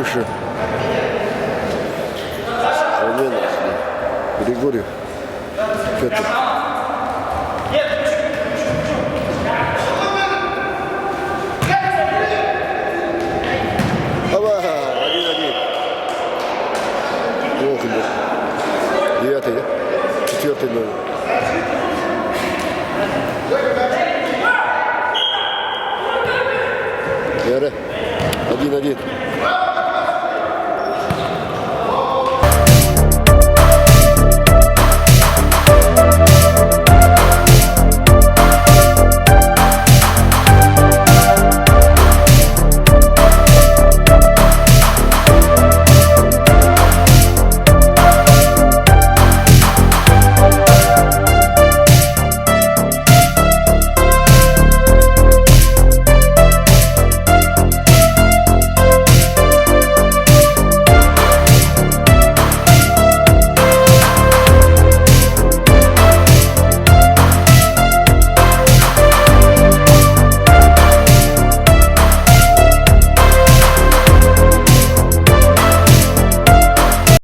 выше. Замена. Григорьев. Петр. Оба! 1-1. Плохо был. 9-й, да? 4-й номер. Яра. 1-1.